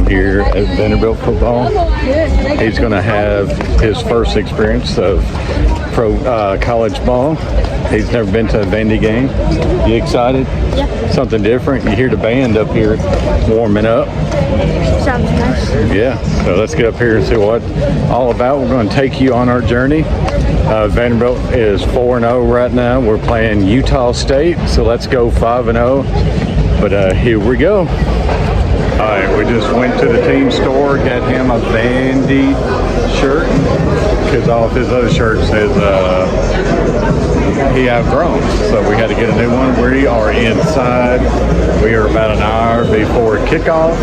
here at Vanderbilt Football. He's going to have his first experience of college ball. He's never been to a Vandy game. You excited? Yeah. Something different? You hear the band up here warming up. Sounds nice. Yeah, so let's get up here and see what all about. We're going to take you on our journey. Vanderbilt is 4-0 right now. We're playing Utah State, so let's go 5-0. But here we go. All right, we just went to the team store, got him a Vandy shirt because all of his other shirts says he outgrown. So we had to get a new one. We are inside. We are about an hour before kickoff.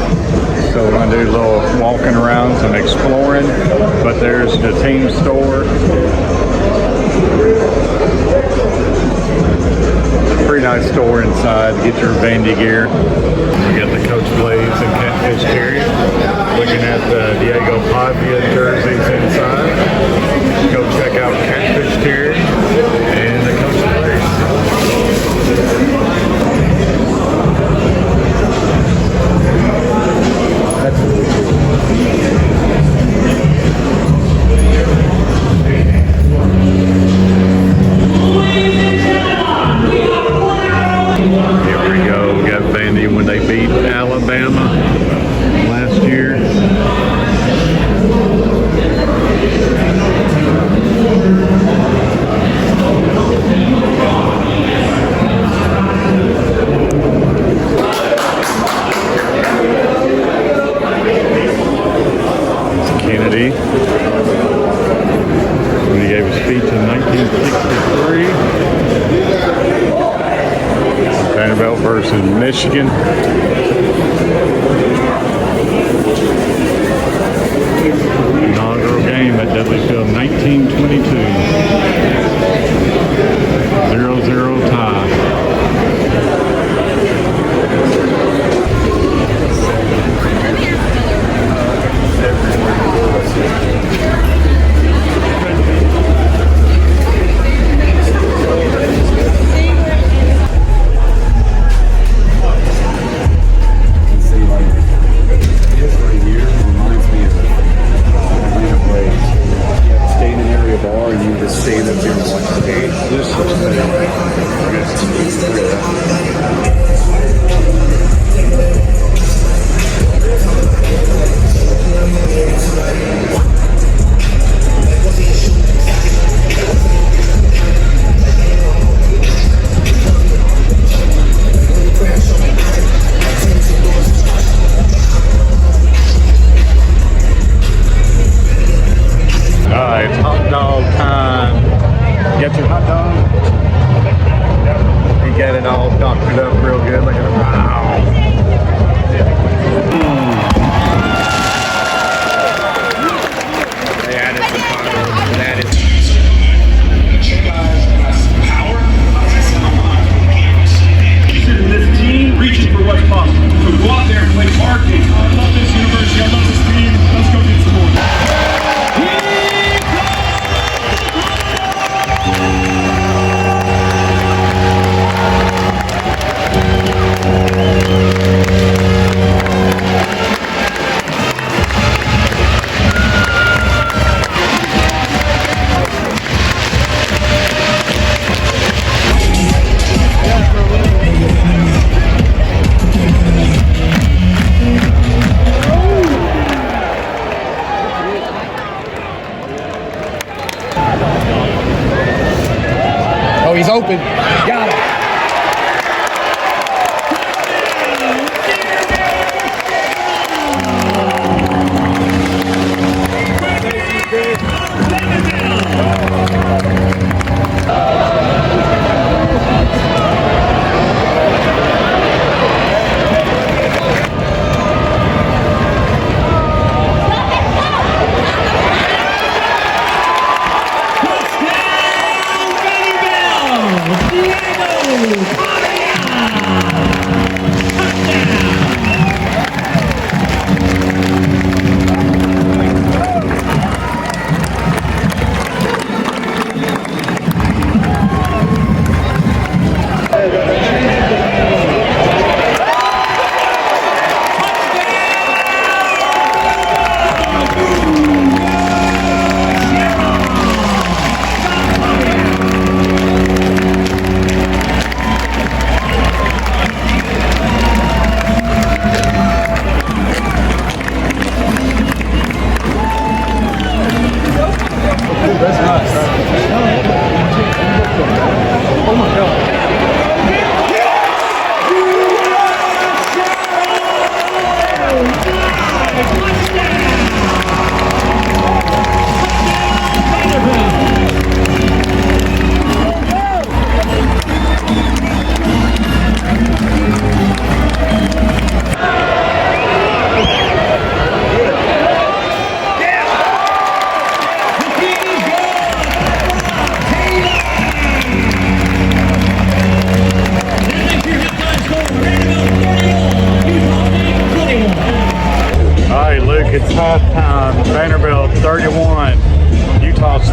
So we're going to do a little walking around, some exploring. But there's the team store. Pretty nice store inside. Get your Vandy gear. We got the Coach Blaze and Catfish Terrier. Looking at the Diego Pavia jerseys inside. Go check out Catfish Terrier and the Coach Blaze. Here we go. We got Vandy when they beat Alabama last year. Kennedy, when he gave a speech in 1963. Vanderbilt versus Michigan. Inaugural game at Dudley Field, 1922. 0-0 tie. He's open. Got it. Diego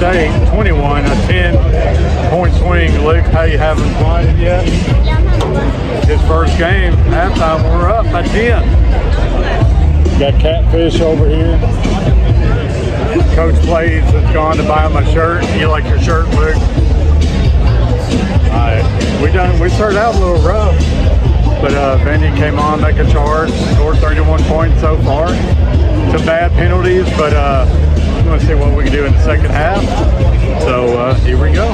State, 21, a 10-point swing. Luke, how you having fun yet? Yeah, I'm having fun. His first game, halftime, we're up by 10. Got Catfish over here. Coach Plays has gone to buy him a shirt. You like your shirt, Luke? Alright, we started out a little rough, but Vandy came on, make a charge, scored 31 points so far. Some bad penalties, but we want to see what we can do in the second half. So here we go.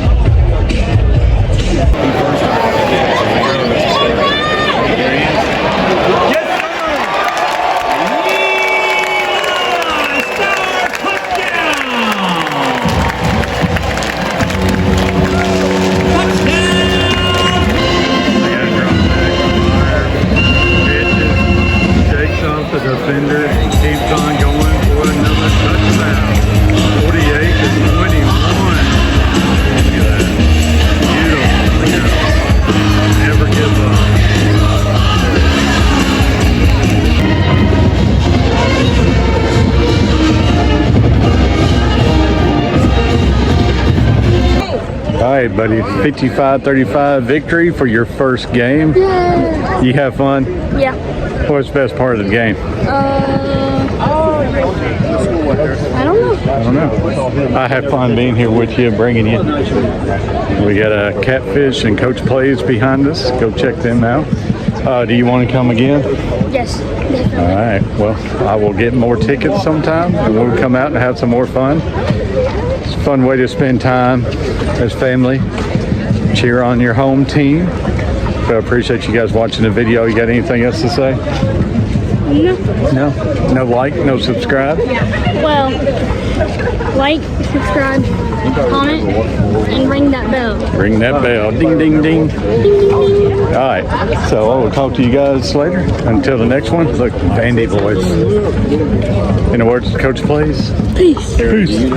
The defender keeps on going for another touchdown. 48 to 21. Look at that. Beautiful. Never give up. All right, buddy. 55-35 victory for your first game. Yay. You have fun? Yeah. What's the best part of the game? I don't know. I don't know. I have fun being here with you, bringing you. We got a Catfish and Coach Plays behind us. Go check them out. Do you want to come again? Yes, definitely. All right. Well, I will get more tickets sometime, and we'll come out and have some more fun. It's a fun way to spend time as family. Cheer on your home team. So I appreciate you guys watching the video. You got anything else to say? No. No? No like, no subscribe? Well, like, subscribe, comment, and ring that bell. Ring that bell. Ding, ding, ding. All right. So I will talk to you guys later. Until the next one, look, Vandy boys. In the words of Coach Plays. Peace. Peace.